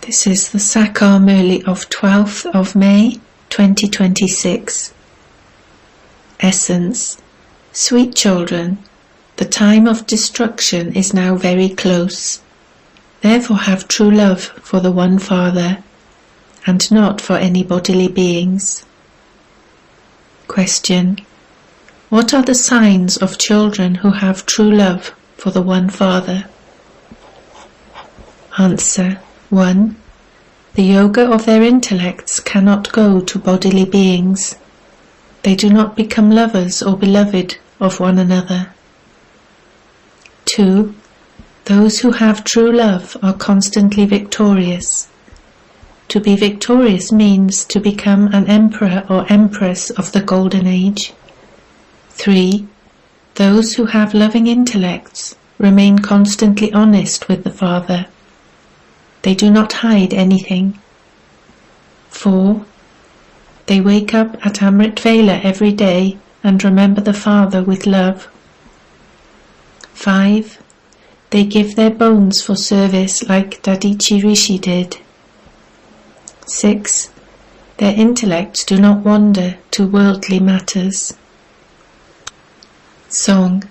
This is the Sakar Murli of 12th of May 2026. Essence. Sweet children, the time of destruction is now very close. Therefore have true love for the One Father, and not for any bodily beings. Question. What are the signs of children who have true love for the One Father? Answer. 1. The yoga of their intellects cannot go to bodily beings. They do not become lovers or beloved of one another. 2. Those who have true love are constantly victorious. To be victorious means to become an emperor or empress of the Golden Age. 3. Those who have loving intellects remain constantly honest with the Father. They do not hide anything. 4. They wake up at Amrit Vela every day and remember the Father with love. 5. They give their bones for service like Dadichi Rishi did. 6. Their intellects do not wander to worldly matters. Song.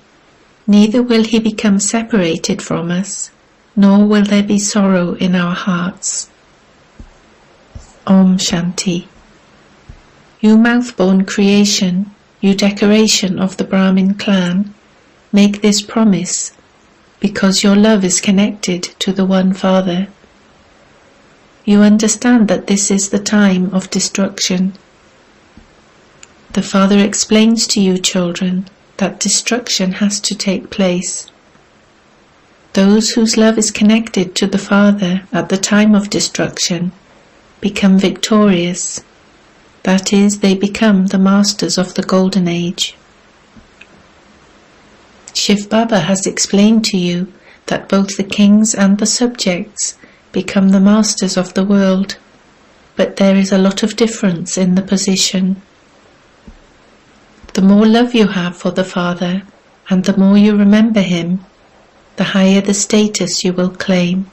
Neither will he become separated from us, nor will there be sorrow in our hearts. Om Shanti. You mouth-born creation, you decoration of the Brahmin clan, make this promise, because your love is connected to the One Father. You understand that this is the time of destruction. The Father explains to you, children, that destruction has to take place. Those whose love is connected to the Father at the time of destruction become victorious. That is, they become the masters of the Golden Age. Shiv Baba has explained to you that both the kings and the subjects become the masters of the world, but there is a lot of difference in the position. The more love you have for the Father, and the more you remember him, the higher the status you will claim.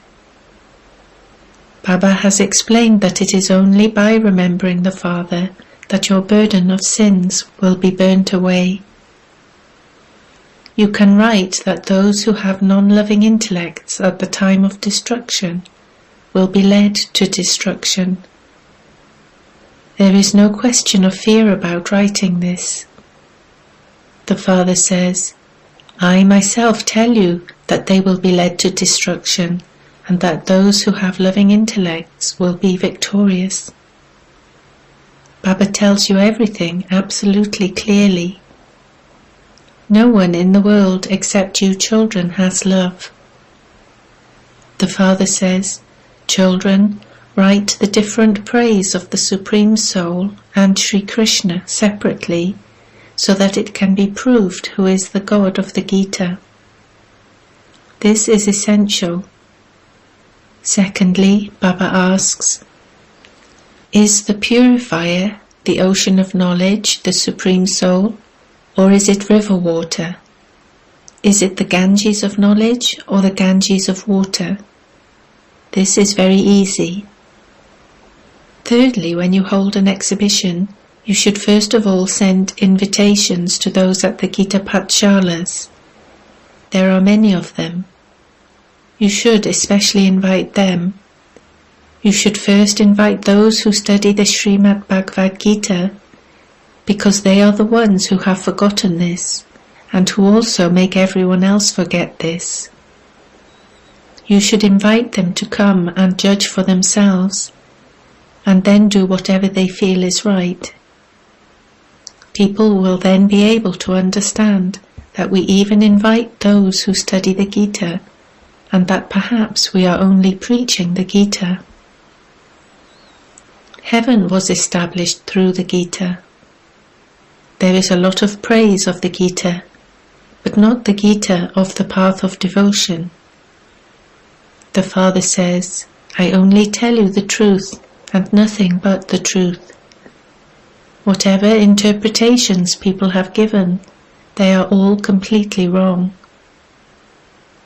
Baba has explained that it is only by remembering the Father that your burden of sins will be burnt away. You can write that those who have non-loving intellects at the time of destruction will be led to destruction. There is no question of fear about writing this. The Father says, I myself tell you that they will be led to destruction, and that those who have loving intellects will be victorious. Baba tells you everything absolutely clearly. No one in the world except you children has love. The Father says, children, write the different praise of the Supreme Soul and Sri Krishna separately, so that it can be proved who is the God of the Gita. This is essential. Secondly, Baba asks, is the purifier, the ocean of knowledge, the Supreme Soul, or is it river water? Is it the Ganges of knowledge or the Ganges of water? This is very easy. Thirdly, when you hold an exhibition, you should first of all send invitations to those at the Gita Pathshalas. There are many of them. You should especially invite them. You should first invite those who study the Srimad Bhagavad Gita, because they are the ones who have forgotten this, and who also make everyone else forget this. You should invite them to come and judge for themselves, and then do whatever they feel is right. People will then be able to understand that we even invite those who study the Gita, and that perhaps we are only preaching the Gita. Heaven was established through the Gita. There is a lot of praise of the Gita, but not the Gita of the path of devotion. The Father says, I only tell you the truth and nothing but the truth. Whatever interpretations people have given, they are all completely wrong.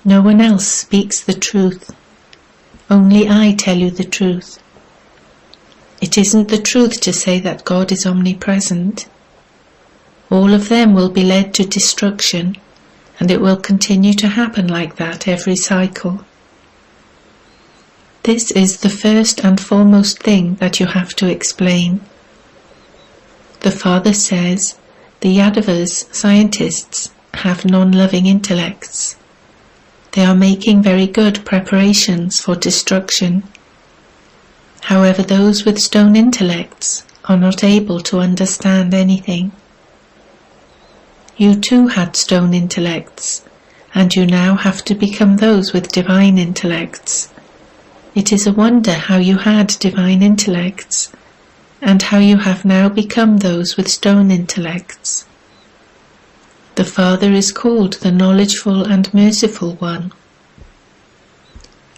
No one else speaks the truth. Only I tell you the truth. It isn't the truth to say that God is omnipresent. All of them will be led to destruction, and it will continue to happen like that every cycle. This is the first and foremost thing that you have to explain. The Father says the Yadavas, scientists, have non-loving intellects. They are making very good preparations for destruction. However, those with stone intellects are not able to understand anything. You too had stone intellects, and you now have to become those with divine intellects. It is a wonder how you had divine intellects, and how you have now become those with stone intellects. The Father is called the Knowledgeful and Merciful One.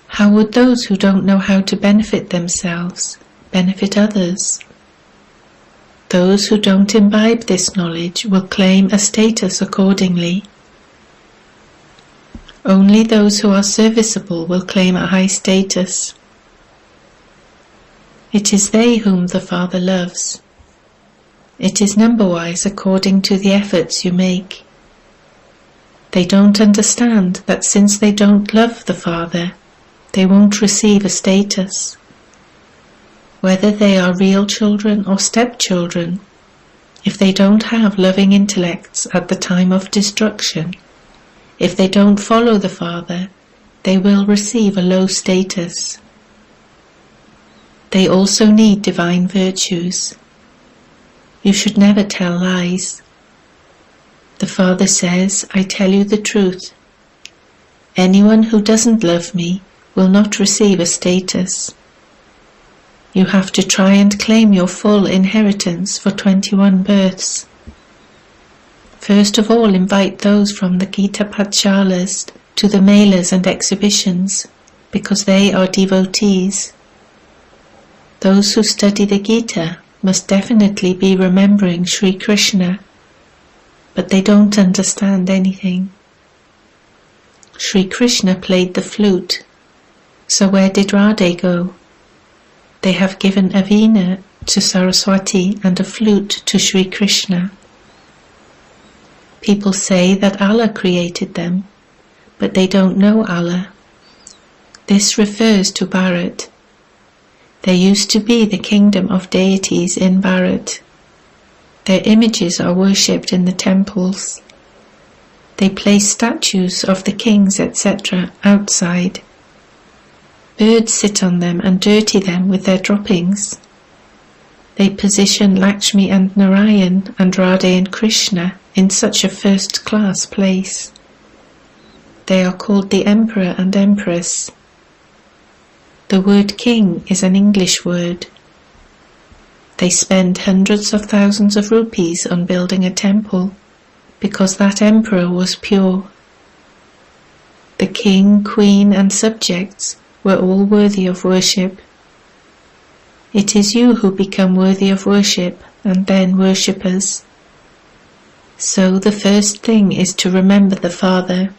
How would those who don't know how to benefit themselves benefit others? Those who don't imbibe this knowledge will claim a status accordingly. Only those who are serviceable will claim a high status. It is they whom the Father loves. It is number-wise according to the efforts you make. They don't understand that since they don't love the Father, they won't receive a status. Whether they are real children or stepchildren, if they don't have loving intellects at the time of destruction, if they don't follow the Father, they will receive a low status. They also need divine virtues. You should never tell lies. The Father says, I tell you the truth. Anyone who doesn't love me will not receive a status. You have to try and claim your full inheritance for 21 births. First of all, invite those from the Gita Pathshalas to the melas and exhibitions, because they are devotees. Those who study the Gita must definitely be remembering Sri Krishna, but they don't understand anything. Sri Krishna played the flute, so where did Radhe go? They have given a veena to Saraswati and a flute to Sri Krishna. People say that Allah created them, but they don't know Allah. This refers to Bharat. There used to be the kingdom of deities in Bharat. Their images are worshipped in the temples. They place statues of the kings, etc. outside. Birds sit on them and dirty them with their droppings. They position Lakshmi and Narayan and Radhe and Krishna in such a first-class place. They are called the Emperor and Empress. The word king is an English word. They spend hundreds of thousands of rupees on building a temple, because that emperor was pure. The king, queen and subjects were all worthy of worship. It is you who become worthy of worship and then worshippers. So the first thing is to remember the Father.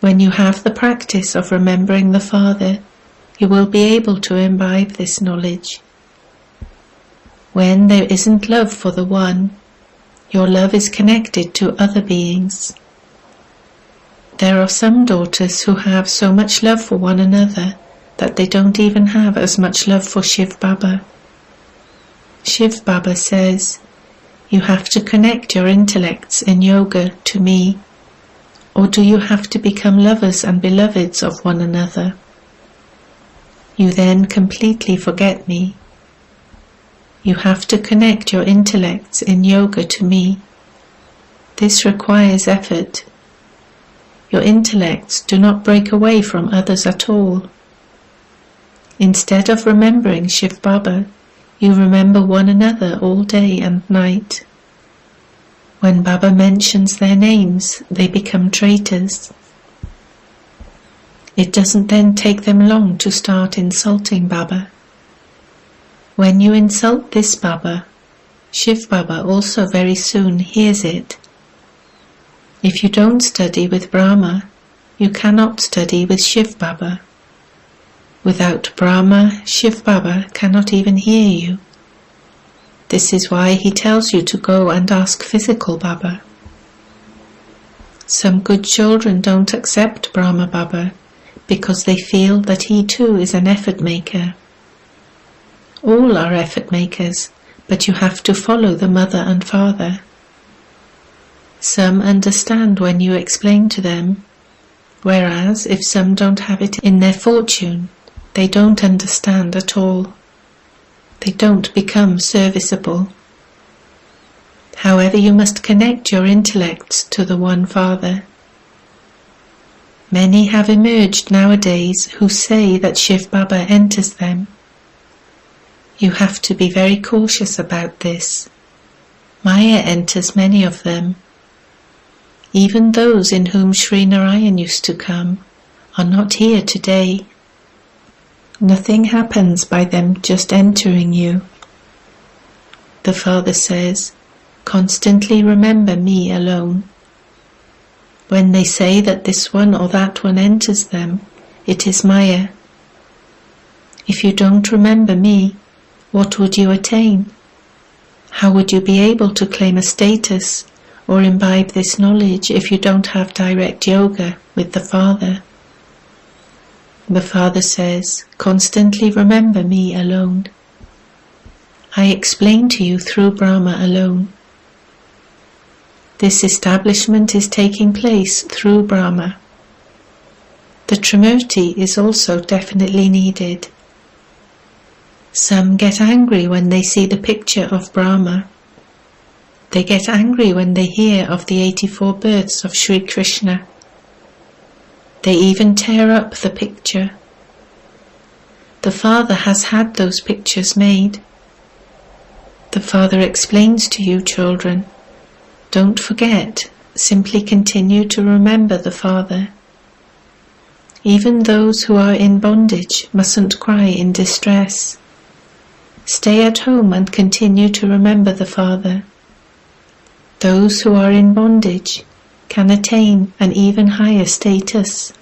When you have the practice of remembering the Father, you will be able to imbibe this knowledge. When there isn't love for the One, your love is connected to other beings. There are some daughters who have so much love for one another that they don't even have as much love for Shiv Baba. Shiv Baba says, you have to connect your intellects in yoga to me, or do you have to become lovers and beloveds of one another? You then completely forget me. You have to connect your intellects in yoga to me. This requires effort. Your intellects do not break away from others at all. Instead of remembering Shiv Baba, you remember one another all day and night. When Baba mentions their names, they become traitors. It doesn't then take them long to start insulting Baba. When you insult this Baba, Shiv Baba also very soon hears it. If you don't study with Brahma, you cannot study with Shiv Baba. Without Brahma, Shiv Baba cannot even hear you. This is why he tells you to go and ask physical Baba. Some good children don't accept Brahma Baba because they feel that he too is an effort maker. All are effort makers, but you have to follow the mother and father. Some understand when you explain to them, whereas if some don't have it in their fortune, they don't understand at all. They don't become serviceable. However, you must connect your intellects to the one Father. Many have emerged nowadays who say that Shiv Baba enters them. You have to be very cautious about this. Maya enters many of them. Even those in whom Sri Narayan used to come are not here today. Nothing happens by them just entering you. The Father says, constantly remember me alone. When they say that this one or that one enters them, it is Maya. If you don't remember me, what would you attain? How would you be able to claim a status or imbibe this knowledge if you don't have direct yoga with the Father? The Father says, constantly remember me alone. I explain to you through Brahma alone. This establishment is taking place through Brahma. The Trimurti is also definitely needed. Some get angry when they see the picture of Brahma. They get angry when they hear of the 84 births of Sri Krishna. They even tear up the picture. The Father has had those pictures made. The Father explains to you, children, don't forget, simply continue to remember the Father. Even those who are in bondage mustn't cry in distress. Stay at home and continue to remember the Father. Those who are in bondage can attain an even higher status.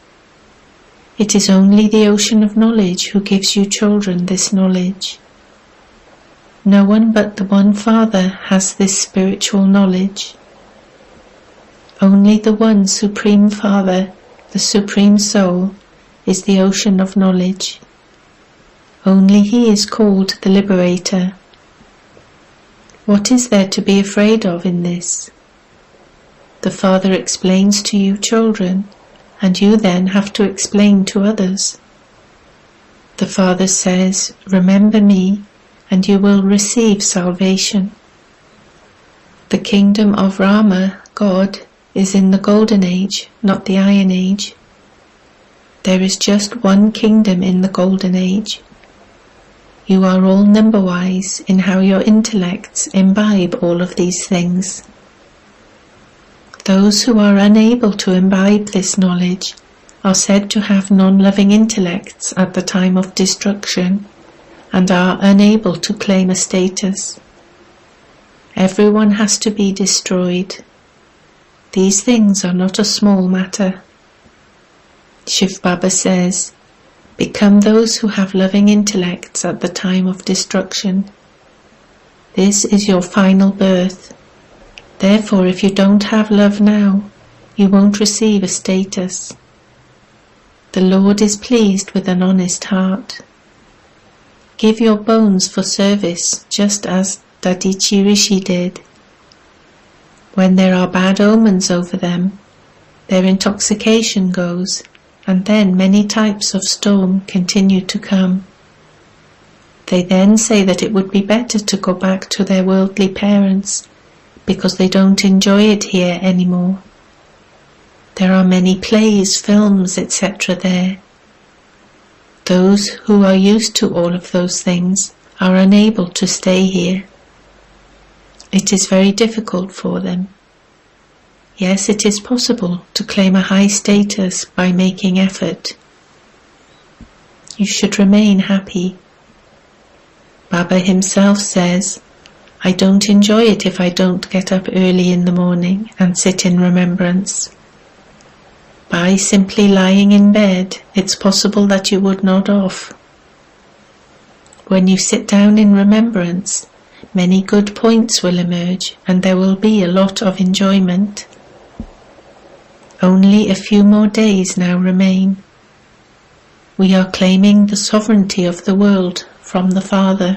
It is only the ocean of knowledge who gives you children this knowledge. No one but the one Father has this spiritual knowledge. Only the one Supreme Father, the Supreme Soul, is the ocean of knowledge. Only He is called the Liberator. What is there to be afraid of in this? The Father explains to you, children, and you then have to explain to others. The Father says, remember me, and you will receive salvation. The kingdom of Rama, God, is in the Golden Age, not the Iron Age. There is just one kingdom in the Golden Age. You are all number-wise in how your intellects imbibe all of these things. Those who are unable to imbibe this knowledge are said to have non-loving intellects at the time of destruction and are unable to claim a status. Everyone has to be destroyed. These things are not a small matter. Shiv Baba says, become those who have loving intellects at the time of destruction. This is your final birth. Therefore, if you don't have love now, you won't receive a status. The Lord is pleased with an honest heart. Give your bones for service, just as Dadichi Rishi did. When there are bad omens over them, their intoxication goes, and then many types of storm continue to come. They then say that it would be better to go back to their worldly parents, because they don't enjoy it here anymore. There are many plays, films, etc. there. Those who are used to all of those things are unable to stay here. It is very difficult for them. Yes, it is possible to claim a high status by making effort. You should remain happy. Baba himself says, I don't enjoy it if I don't get up early in the morning and sit in remembrance. By simply lying in bed, it's possible that you would nod off. When you sit down in remembrance, many good points will emerge and there will be a lot of enjoyment. Only a few more days now remain. We are claiming the sovereignty of the world from the Father.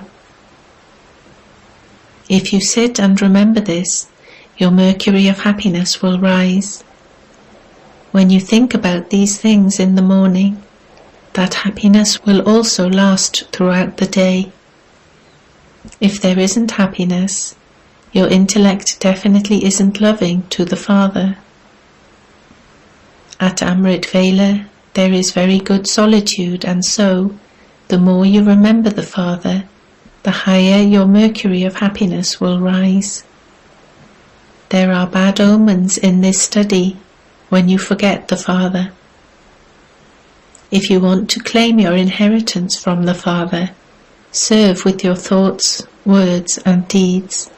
If you sit and remember this, your mercury of happiness will rise. When you think about these things in the morning, that happiness will also last throughout the day. If there isn't happiness, your intellect definitely isn't loving to the Father. At Amrit Vela, there is very good solitude, and so, the more you remember the Father, the higher your mercury of happiness will rise. There are bad omens in this study when you forget the Father. If you want to claim your inheritance from the Father, serve with your thoughts, words and deeds.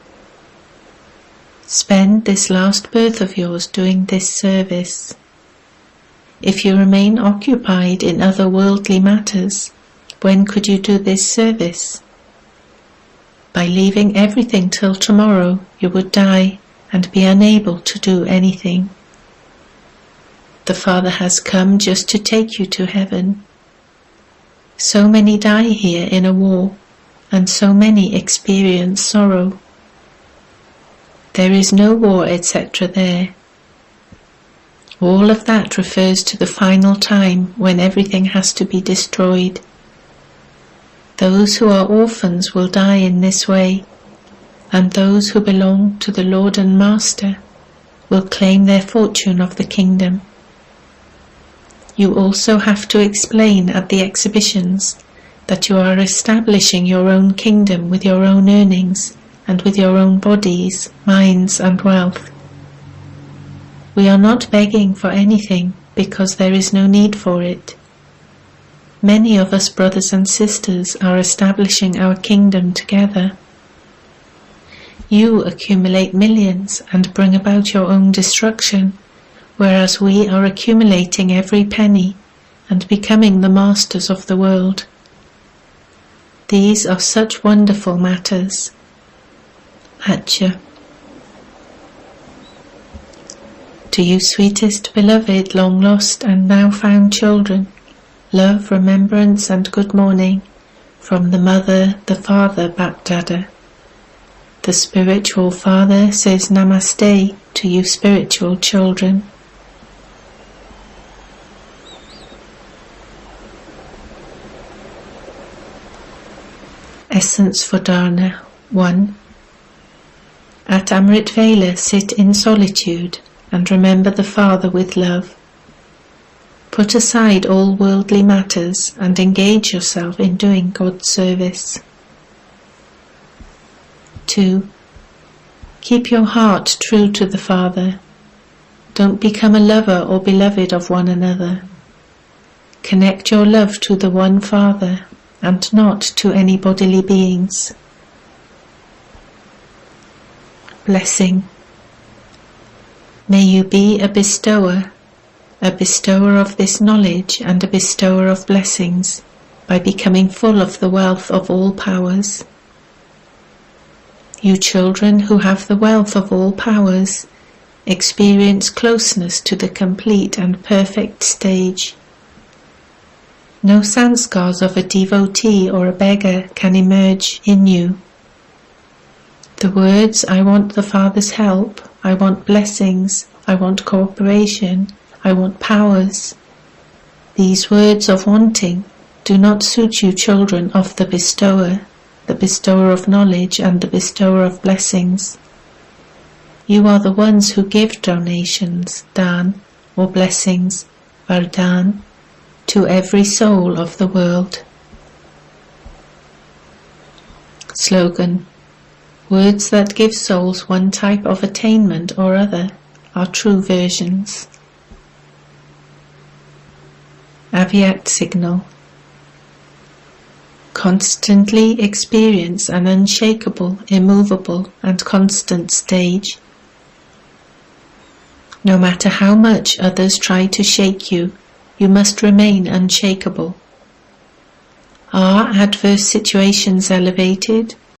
Spend this last birth of yours doing this service. If you remain occupied in other worldly matters, when could you do this service? By leaving everything till tomorrow, you would die and be unable to do anything. The Father has come just to take you to heaven. So many die here in a war, and so many experience sorrow. There is no war, etc. there. All of that refers to the final time when everything has to be destroyed. Those who are orphans will die in this way, and those who belong to the Lord and Master will claim their fortune of the kingdom. You also have to explain at the exhibitions that you are establishing your own kingdom with your own earnings and with your own bodies, minds and wealth. We are not begging for anything because there is no need for it. Many of us brothers and sisters are establishing our kingdom together. You accumulate millions and bring about your own destruction, whereas we are accumulating every penny and becoming the masters of the world. These are such wonderful matters. Atcha. To you, sweetest beloved, long lost and now found children, love, remembrance and good morning from the Mother, the Father, Bapdada. The spiritual Father says Namaste to you spiritual children. Essence for Dharna 1. At Amrit Vela sit in solitude and remember the Father with love. Put aside all worldly matters and engage yourself in doing God's service. 2. Keep your heart true to the Father. Don't become a lover or beloved of one another. Connect your love to the one Father and not to any bodily beings. Blessing. May you be a bestower of this knowledge and a bestower of blessings by becoming full of the wealth of all powers. You children who have the wealth of all powers experience closeness to the complete and perfect stage. No sanskars of a devotee or a beggar can emerge in you. The words, I want the Father's help, I want blessings, I want cooperation, I want powers. These words of wanting do not suit you children of the bestower of knowledge and the bestower of blessings. You are the ones who give donations, dan, or blessings, vardhan, to every soul of the world. Slogan. Words that give souls one type of attainment or other are true versions. Avyakt signal. Constantly experience an unshakable, immovable and constant stage. No matter how much others try to shake you, you must remain unshakable. Are adverse situations elevated